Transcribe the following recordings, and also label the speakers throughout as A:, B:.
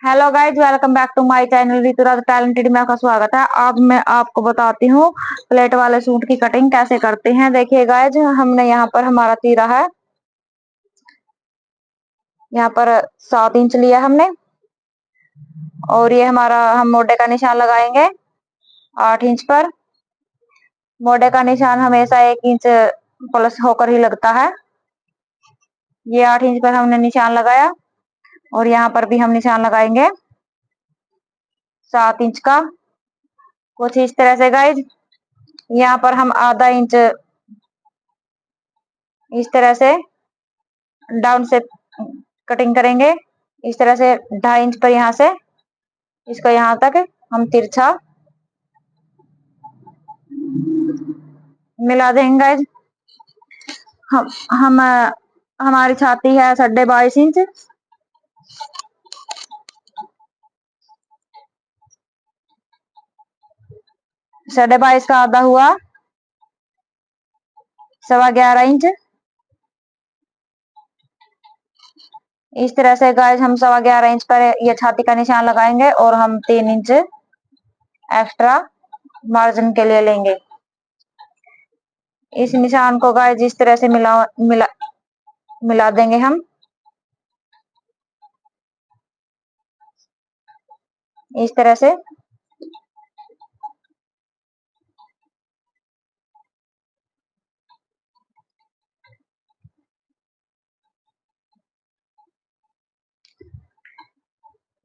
A: Hello guys, welcome back to my channel Rituraj talented में आपका स्वागत है। आज मैं आपको बताती हूँ प्लेट वाले सूट की कटिंग कैसे करते हैं। देखिए गाइज, हमने यहाँ पर हमारा तीरा है, यहाँ पर 7 इंच लिया हमने। और ये हमारा हम मोढे का निशान लगाएंगे 8 इंच पर। मोढे का निशान हमेशा 1 इंच प्लस होकर ही लगता है। ये 8 इंच पर हमने निशान लगाया और यहाँ पर भी हम निशान लगाएंगे 7 इंच का, कुछ इस तरह से गाइज। यहाँ पर हम आधा इंच इस तरह से डाउन से कटिंग करेंगे। इस तरह से 2.5 इंच पर यहाँ से इसको यहाँ तक हम तिरछा मिला देंगे गाइज। हम हमारी छाती है 22.5 इंच। 22.5 का आधा हुआ 11.25 इंच। इस तरह से गाइज हम 11.25 इंच पर ये छाती का निशान लगाएंगे और हम 3 इंच एक्स्ट्रा मार्जिन के लिए लेंगे। इस निशान को गाइज इस तरह से मिला देंगे हम इस तरह से।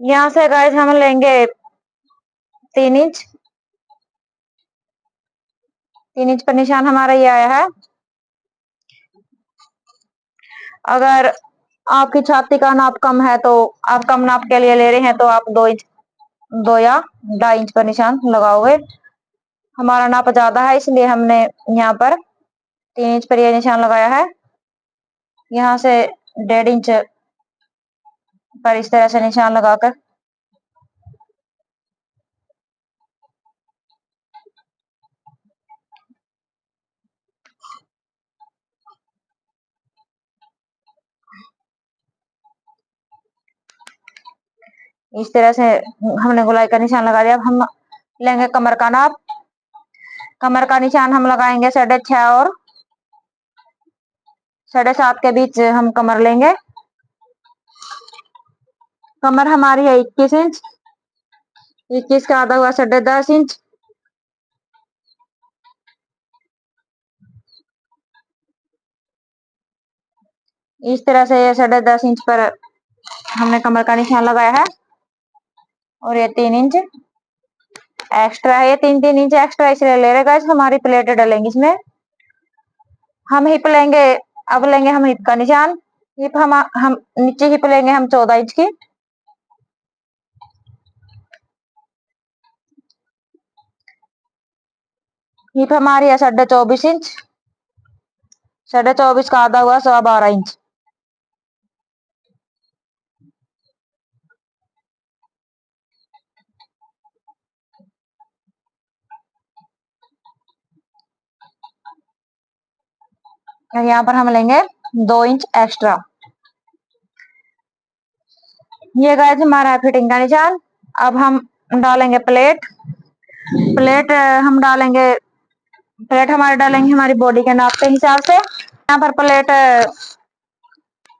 A: यहाँ से गाइज हम लेंगे 3 इंच। 3 इंच पर निशान हमारा ये आया है। अगर आपकी छाती का नाप कम है तो आप कम नाप के लिए ले रहे हैं तो आप 2 इंच 2 या 2.5 इंच पर निशान लगाओगे। हमारा नाप ज्यादा है इसलिए हमने यहाँ पर 3 इंच पर यह निशान लगाया है। यहाँ से 1.5 इंच पर इस तरह से निशान लगाकर इस तरह से हमने गोलाई का निशान लगा दिया। अब हम लेंगे कमर का नाप। कमर का निशान हम लगाएंगे 6.5 और 7.5 के बीच हम कमर लेंगे। कमर हमारी है 21 इंच। 21 का आधा हुआ 10.5 इंच। इस तरह से 10.5 इंच पर हमने कमर का निशान लगाया है। और ये 3 इंच एक्स्ट्रा है, ये 3-3 इंच एक्स्ट्रा इसलिए ले रहे गाइस, हमारी प्लेटें डलेंगी इसमें। हम हिप लेंगे, अब लेंगे हम हिप का निशान। हिप हम नीचे हिप लेंगे हम 14 इंच की। हिप हमारी है 24.5 इंच। 24.5 का आधा हुआ 12.25 इंच। और यहाँ पर हम लेंगे 2 इंच एक्स्ट्रा। ये गाइस हमारा फिटिंग का निशान। अब हम डालेंगे प्लेट। प्लेट हम डालेंगे, प्लेट हमारे डालेंगे हमारी बॉडी के नाप के हिसाब से। यहाँ पर प्लेट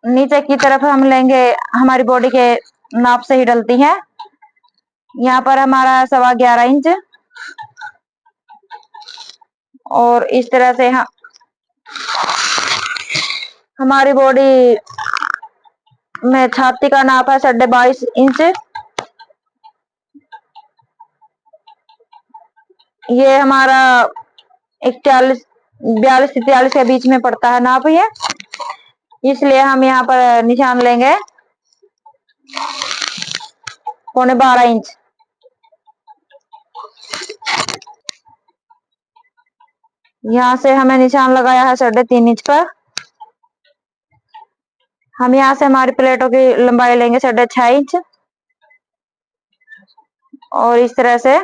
A: नीचे की तरफ हम लेंगे, हमारी बॉडी के नाप से ही डलती है। यहाँ पर हमारा 11.25 इंच और इस तरह से हमारी बॉडी में छाती का नाप है 22.5 इंच। ये हमारा 42 से 43 के बीच में पड़ता है नाप ये, इसलिए हम यहाँ पर निशान लेंगे 12.25 इंच। यहाँ से हमें निशान लगाया है 3.5 इंच पर। हम यहाँ से हमारी प्लेटों की लंबाई लेंगे 6.5 इंच और इस तरह से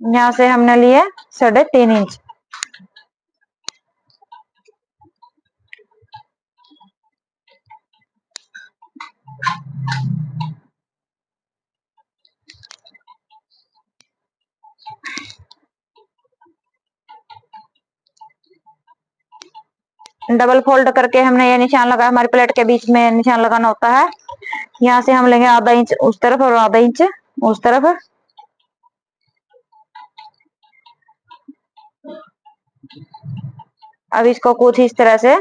A: यहाँ से हमने लिए 3.5 इंच। डबल फोल्ड करके हमने ये निशान लगा, हमारी प्लेट के बीच में निशान लगाना होता है। यहाँ से हम लेंगे आधा इंच उस तरफ और आधा इंच उस तरफ। अब इसको कुछ इस तरह से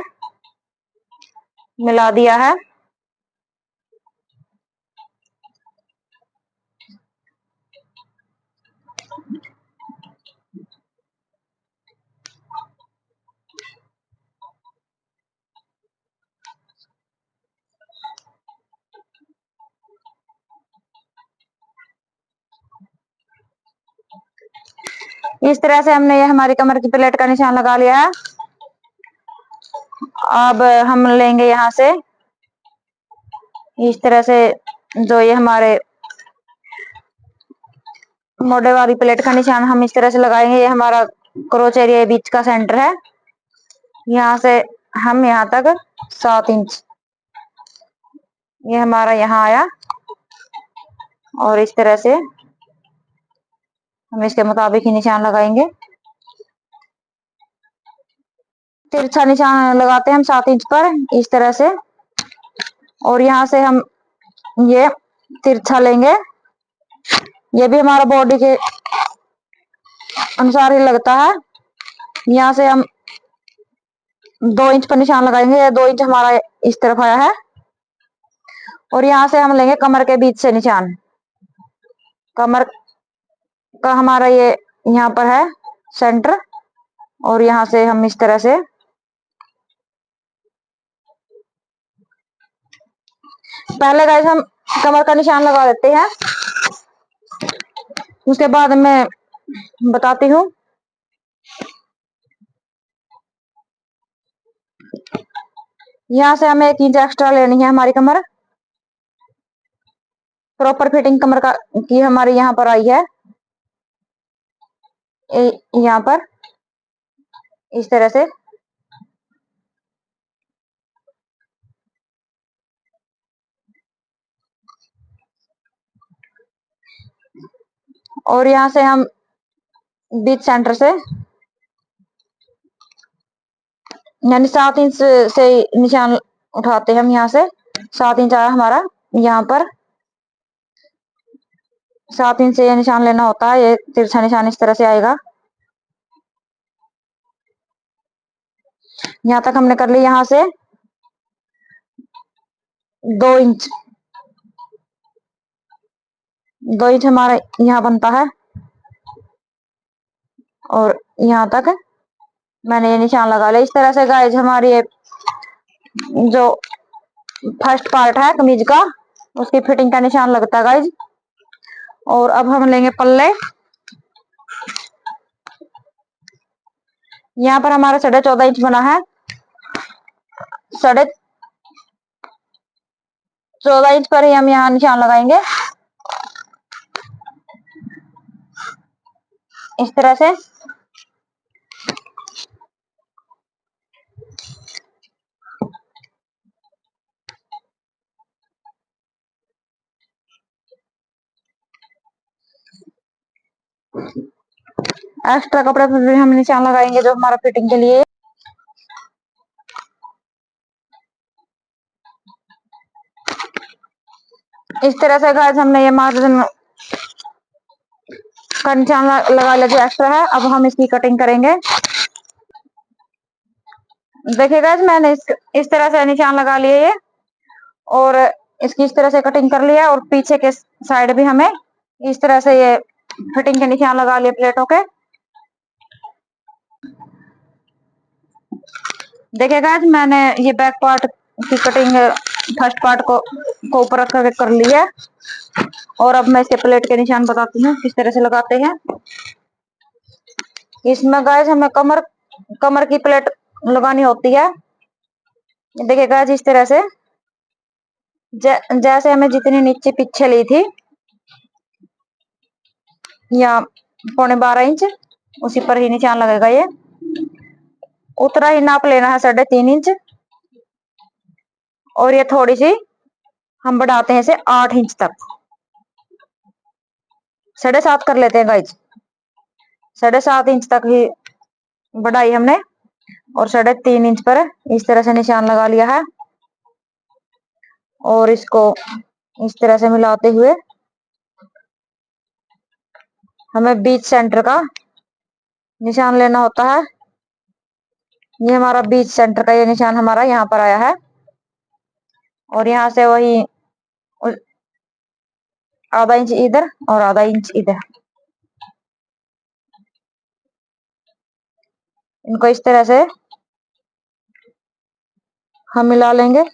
A: मिला दिया है। इस तरह से हमने ये हमारी कमर की प्लेट का निशान लगा लिया है। अब हम लेंगे यहाँ से इस तरह से जो ये हमारे मोटे वाली प्लेट का निशान हम इस तरह से लगाएंगे। ये हमारा क्रोच एरिया बीच का सेंटर है। यहाँ से हम यहाँ तक 7 इंच, ये हमारा यहाँ आया और इस तरह से हम इसके मुताबिक ही निशान लगाएंगे। तिरछा निशान लगाते हैं हम 7 इंच पर इस तरह से, और यहाँ से हम ये तिरछा लेंगे। ये भी हमारा बॉडी के अनुसार ही लगता है। यहाँ से हम 2 इंच पर निशान लगाएंगे। 2 इंच हमारा इस तरफ आया है और यहाँ से हम लेंगे कमर के बीच से निशान। कमर का हमारा ये यहाँ पर है सेंटर, और यहाँ से हम इस तरह से पहले गाइस हम कमर का निशान लगा देते हैं, उसके बाद मैं बताती हूँ। यहाँ से हमें 1 इंच एक्स्ट्रा लेनी है। हमारी कमर प्रॉपर फिटिंग कमर का की हमारी यहाँ पर आई है, यहाँ पर इस तरह से। और यहाँ से हम बीच सेंटर से यानी 7 इंच से निशान उठाते हैं हम। यहाँ से 7 इंच आया हमारा, यहाँ पर 7 इंच से ये निशान लेना होता है। ये तिरछा निशान इस तरह से आएगा। यहाँ तक हमने कर ली। यहाँ से 2 इंच, 2 इंच हमारा यहाँ बनता है और यहाँ तक मैंने ये निशान लगा लिया। इस तरह से गाइज हमारी ये जो फर्स्ट पार्ट है कमीज का, उसकी फिटिंग का निशान लगता है गाइज। और अब हम लेंगे पल्ले। यहाँ पर हमारा 14.5 इंच बना है। 14.5 इंच पर ही हम यहाँ निशान लगाएंगे इस तरह से। एक्स्ट्रा कपड़े पर भी हम निशान लगाएंगे जो हमारा फिटिंग के लिए। इस तरह से गाइस हमने ये मार्जिन का निशान लगा लिया जो एक्स्ट्रा है। अब हम इसकी कटिंग करेंगे। देखिए गाइस मैंने इस तरह से निशान लगा लिए ये, और इसकी इस तरह से कटिंग कर लिया, और पीछे के साइड भी हमें इस तरह से ये फिटिंग के निशान लगा लिए प्लेटों के। देखिए गाइस मैंने ये बैक पार्ट की कटिंग फर्स्ट पार्ट को ऊपर रख कर कर लिया, और अब मैं इसके प्लेट के निशान बताती हूँ किस तरह से लगाते हैं। इसमें गाइस हमें कमर की प्लेट लगानी होती है। देखिए गाइस इस तरह से जैसे हमें जितनी नीचे पीछे ली थी या 12.25 इंच, उसी पर ही निशान लगेगा। ये उतना ही नाप लेना है 3.5 इंच, और ये थोड़ी सी हम बढ़ाते हैं इसे 8 इंच तक। 7.5 कर लेते हैं गाइज। 7.5 इंच तक ही बढ़ाई हमने। और 3.5 इंच पर इस तरह से निशान लगा लिया है। और इसको इस तरह से मिलाते हुए हमें बीच सेंटर का निशान लेना होता है। ये हमारा बीच सेंटर का ये निशान हमारा यहाँ पर आया है। और यहाँ से वही आधा इंच इधर और आधा इंच इधर, इनको इस तरह से हम मिला लेंगे।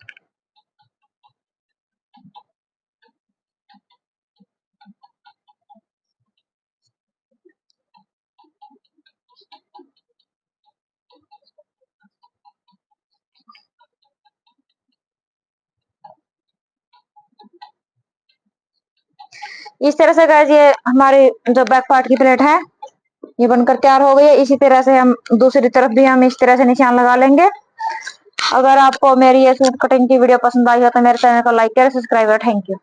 A: इस तरह से गाइस ये हमारी जो बैक पार्ट की प्लेट है ये बनकर तैयार हो गई है। इसी तरह से हम दूसरी तरफ भी हम इस तरह से निशान लगा लेंगे। अगर आपको मेरी ये सूट कटिंग की वीडियो पसंद आई हो तो मेरे चैनल को लाइक करें, सब्सक्राइब करें। Thank you.